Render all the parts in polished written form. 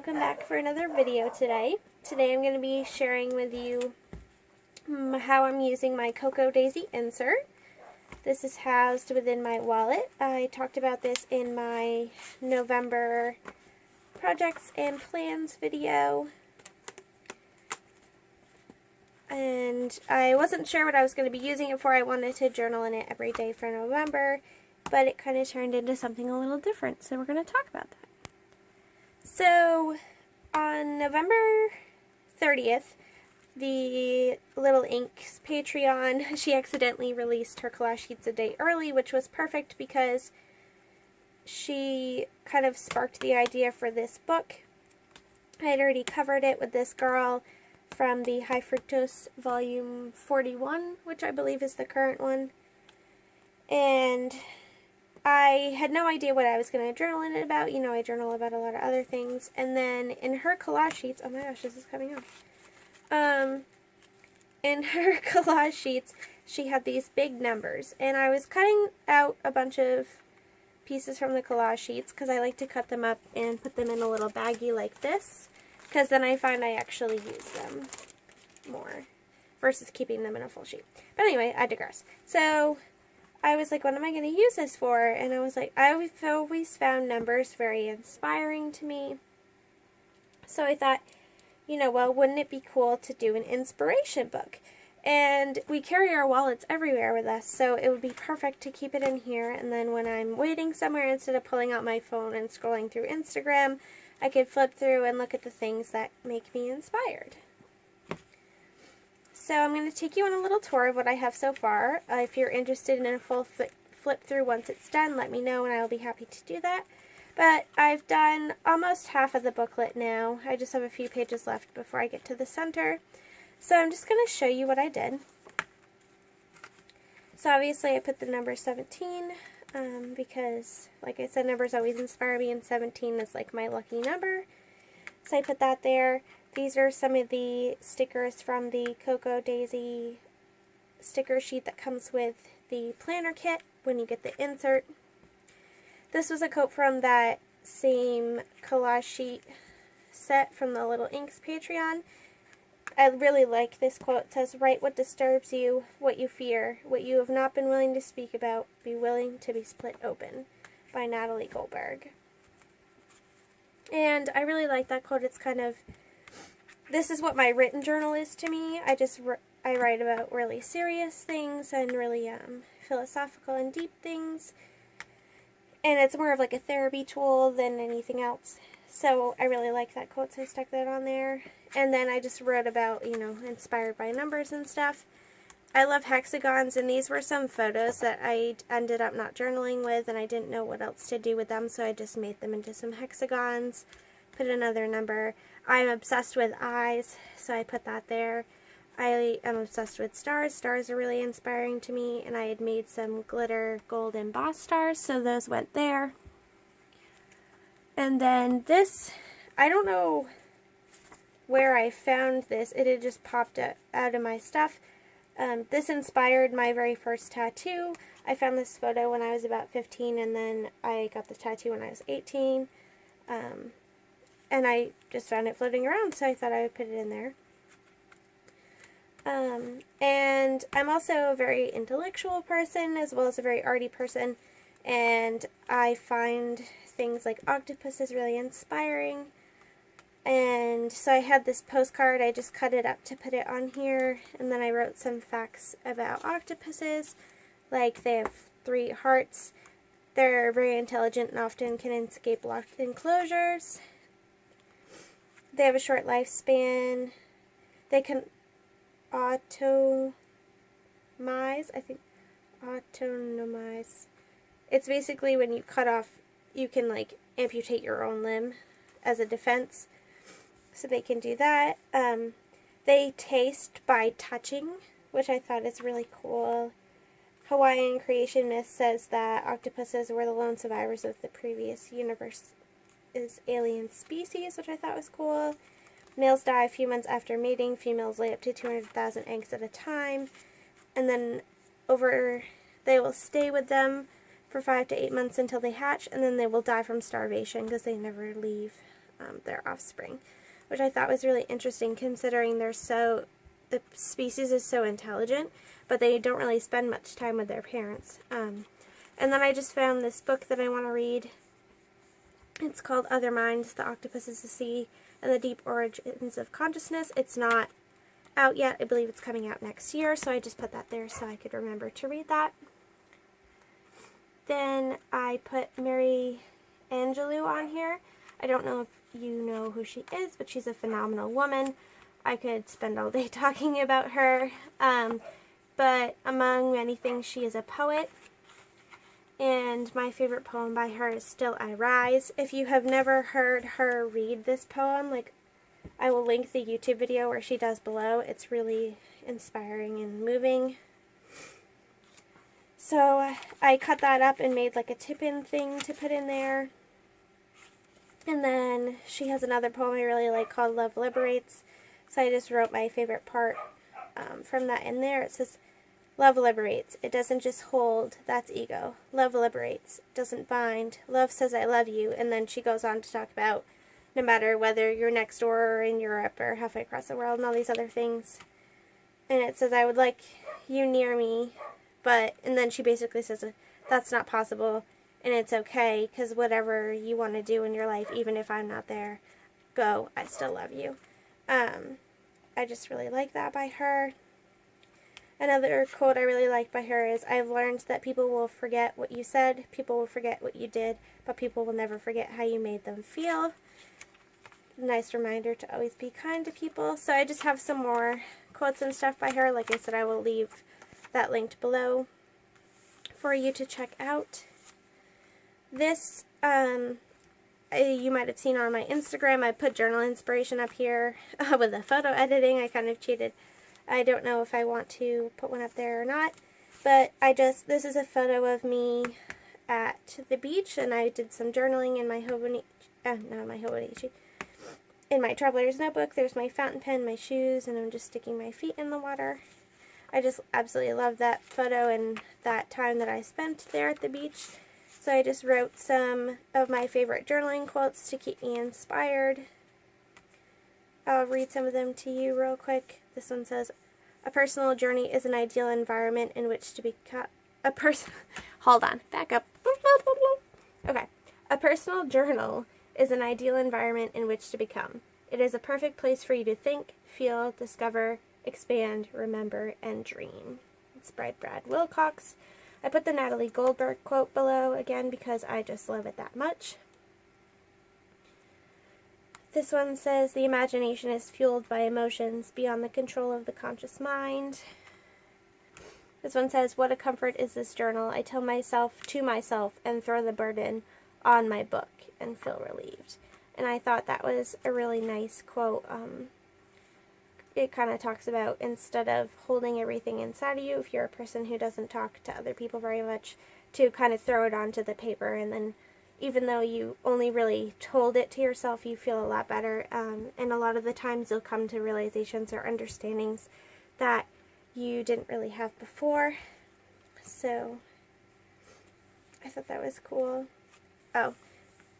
welcome back for another video today. Today I'm going to be sharing with you how I'm using my Cocoa Daisy insert. This is housed within my wallet. I talked about this in my November projects and plans video. And I wasn't sure what I was going to be using it for. I wanted to journal in it every day for November, but it kind of turned into something a little different, so we're going to talk about that. So, on November 30th, the Little Ink's Patreon, she accidentally released her collage sheets a day early, which was perfect because she kind of sparked the idea for this book. I had already covered it with this girl from the High Fructose Volume 41, which I believe is the current one. And I had no idea what I was going to journal in it about. You know, I journal about a lot of other things. And then in her collage sheets, oh my gosh, this is coming off. In her collage sheets, she had these big numbers. And I was cutting out a bunch of pieces from the collage sheets because I like to cut them up and put them in a little baggie like this. Because then I find I actually use them more versus keeping them in a full sheet. But anyway, I digress. So I was like, what am I going to use this for? And I was like, I've always found numbers very inspiring to me. So I thought, you know, well, wouldn't it be cool to do an inspiration book? And we carry our wallets everywhere with us, so it would be perfect to keep it in here. And then when I'm waiting somewhere, instead of pulling out my phone and scrolling through Instagram, I could flip through and look at the things that make me inspired. So I'm going to take you on a little tour of what I have so far. If you're interested in a full flip through once it's done, let me know and I will be happy to do that. But I've done almost half of the booklet now. I just have a few pages left before I get to the center. So I'm just going to show you what I did. So obviously I put the number 17 because, like I said, numbers always inspire me, and 17 is like my lucky number. So I put that there. These are some of the stickers from the Cocoa Daisy sticker sheet that comes with the planner kit when you get the insert. This was a quote from that same collage sheet set from the Little Ink's Patreon. I really like this quote. It says, "Write what disturbs you, what you fear, what you have not been willing to speak about, be willing to be split open," by Natalie Goldberg. And I really like that quote. It's kind of, this is what my written journal is to me. I write about really serious things and really philosophical and deep things. And it's more of like a therapy tool than anything else. So I really like that quote, so I stuck that on there. And then I just wrote about, you know, inspired by numbers and stuff. I love hexagons, and these were some photos that I ended up not journaling with, and I didn't know what else to do with them, so I just made them into some hexagons, put another number. I'm obsessed with eyes, so I put that there. I am obsessed with stars. Stars are really inspiring to me, and I had made some glitter gold embossed stars, so those went there. And then this, I don't know where I found this. It had just popped out of my stuff. This inspired my very first tattoo. I found this photo when I was about 15, and then I got the tattoo when I was 18. And I just found it floating around, so I thought I would put it in there. And I'm also a very intellectual person as well as a very arty person, and I find things like octopuses really inspiring. And so I had this postcard. I just cut it up to put it on here, and then I wrote some facts about octopuses, like they have 3 hearts, they're very intelligent and often can escape locked enclosures, they have a short lifespan, they can autonomize, it's basically when you cut off, you can like amputate your own limb as a defense. So they can do that. They taste by touching, which I thought is really cool. Hawaiian creation myth says that octopuses were the lone survivors of the previous universe's alien species, which I thought was cool. Males die a few months after mating. Females lay up to 200,000 eggs at a time. And then they will stay with them for 5 to 8 months until they hatch, and then they will die from starvation because they never leave their offspring, which I thought was really interesting considering the species is so intelligent, but they don't really spend much time with their parents. And then I just found this book that I want to read. It's called Other Minds, The Octopus, the Sea, and the Deep Origins of Consciousness. It's not out yet. I believe it's coming out next year, so I just put that there so I could remember to read that. Then I put Mary Angelou on here. I don't know if you know who she is, but she's a phenomenal woman. I could spend all day talking about her, but among many things, she is a poet, and my favorite poem by her is Still I Rise. If you have never heard her read this poem, I will link the YouTube video where she does below. It's really inspiring and moving. So I cut that up and made like a tip-in thing to put in there. And then she has another poem I really like called Love Liberates. So I just wrote my favorite part from that in there. It says, love liberates. It doesn't just hold. That's ego. Love liberates. Doesn't bind. Love says I love you. And then she goes on to talk about no matter whether you're next door or in Europe or halfway across the world and all these other things. And it says, I would like you near me. And then she basically says, that's not possible, and it's okay, because whatever you want to do in your life, even if I'm not there, go, I still love you. I just really like that by her. Another quote I really like by her is, I've learned that people will forget what you said, people will forget what you did, but people will never forget how you made them feel. Nice reminder to always be kind to people. So I just have some more quotes and stuff by her. Like I said, I will leave that linked below for you to check out. This, you might have seen on my Instagram, I put journal inspiration up here with the photo editing. I kind of cheated. I don't know if I want to put one up there or not, but this is a photo of me at the beach, and I did some journaling in my in my traveler's notebook. There's my fountain pen, my shoes, and I'm just sticking my feet in the water. I just absolutely love that photo and that time that I spent there at the beach. So I just wrote some of my favorite journaling quotes to keep me inspired. I'll read some of them to you real quick. This one says, a personal journey is an ideal environment in which to become hold on, back up. Okay. A personal journal is an ideal environment in which to become. It is a perfect place for you to think, feel, discover, expand, remember, and dream. It's by Brad Wilcox. I put the Natalie Goldberg quote below again because I just love it that much. This one says, the imagination is fueled by emotions beyond the control of the conscious mind. This one says, what a comfort is this journal. I tell myself to myself and throw the burden on my book and feel relieved. And I thought that was a really nice quote. It kind of talks about, instead of holding everything inside of you, if you're a person who doesn't talk to other people very much, to kind of throw it onto the paper, and then even though you only really told it to yourself, you feel a lot better, and a lot of the times you'll come to realizations or understandings that you didn't really have before. So I thought that was cool. Oh,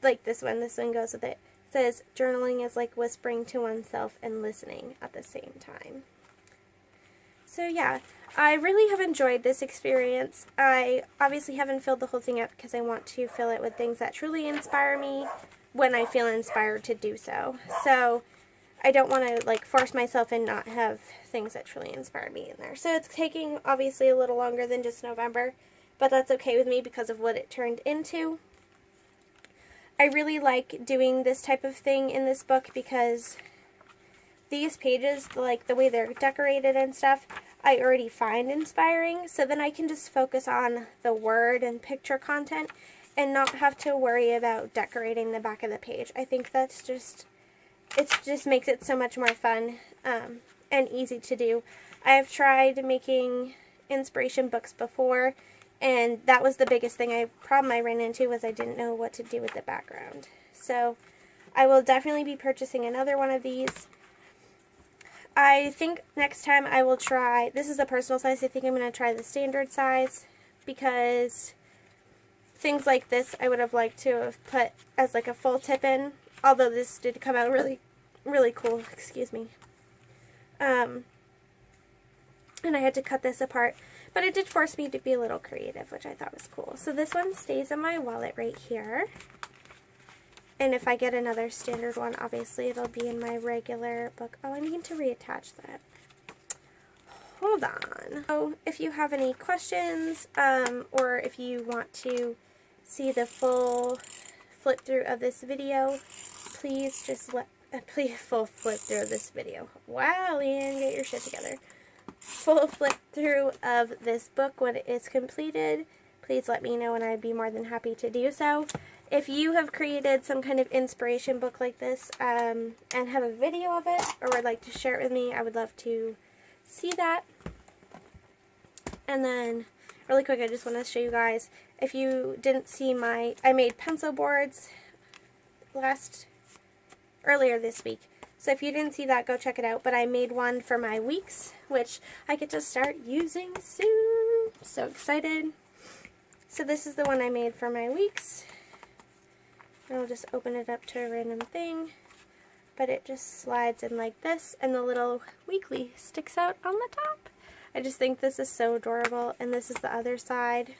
like this one goes with it. It says, journaling is like whispering to oneself and listening at the same time. So yeah, I really have enjoyed this experience. I obviously haven't filled the whole thing up because I want to fill it with things that truly inspire me when I feel inspired to do so. So I don't want to force myself and not have things that truly inspire me in there. So it's taking obviously a little longer than just November, but that's okay with me because of what it turned into. I really like doing this type of thing in this book because these pages, the way they're decorated and stuff, I already find inspiring. So then I can just focus on the word and picture content and not have to worry about decorating the back of the page. I think that's just, it just makes it so much more fun and easy to do. I've tried making inspiration books before, and that was the biggest problem I ran into, was I didn't know what to do with the background. So I will definitely be purchasing another one of these. I think next time I will try, this is a personal size, I think I'm going to try the standard size, because things like this I would have liked to have put as a full tip-in, although this did come out really, really cool, excuse me. And I had to cut this apart, but it did force me to be a little creative, which I thought was cool. So this one stays in my wallet right here. And if I get another standard one, obviously it'll be in my regular book. Oh, I need to reattach that. Hold on. So if you have any questions, or if you want to see the full flip through of this video, please just full flip through of this video. Wow, Leanne, get your shit together. Full flip through of this book when it is completed. Please let me know and I'd be more than happy to do so. If you have created some kind of inspiration book like this, and have a video of it, or would like to share it with me, I would love to see that. And then, really quick, I just want to show you guys, if you didn't see I made pencil boards earlier this week. So if you didn't see that, go check it out. But I made one for my weeks, which I get to start using soon. So excited. So this is the one I made for my weeks. And I'll just open it up to a random thing. But it just slides in like this, and the little weekly sticks out on the top. I just think this is so adorable, and this is the other side.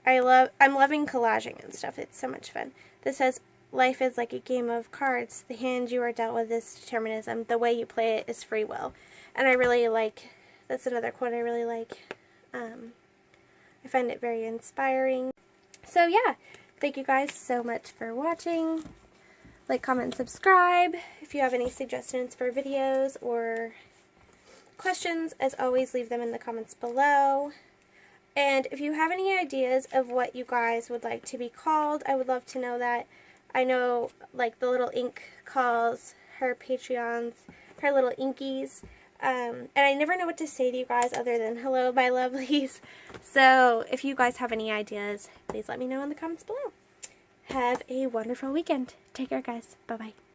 I'm loving collaging and stuff. It's so much fun. This says, "Life is like a game of cards. The hand you are dealt with is determinism. The way you play it is free will." And I really like, that's another quote I really like. I find it very inspiring. So yeah, thank you guys so much for watching. Like, comment, subscribe. If you have any suggestions for videos or questions, as always, leave them in the comments below. And if you have any ideas of what you guys would like to be called, I would love to know that. I know, like, the little ink calls her Patreons her little inkies. And I never know what to say to you guys other than hello, my lovelies. So if you guys have any ideas, please let me know in the comments below. Have a wonderful weekend. Take care, guys. Bye-bye.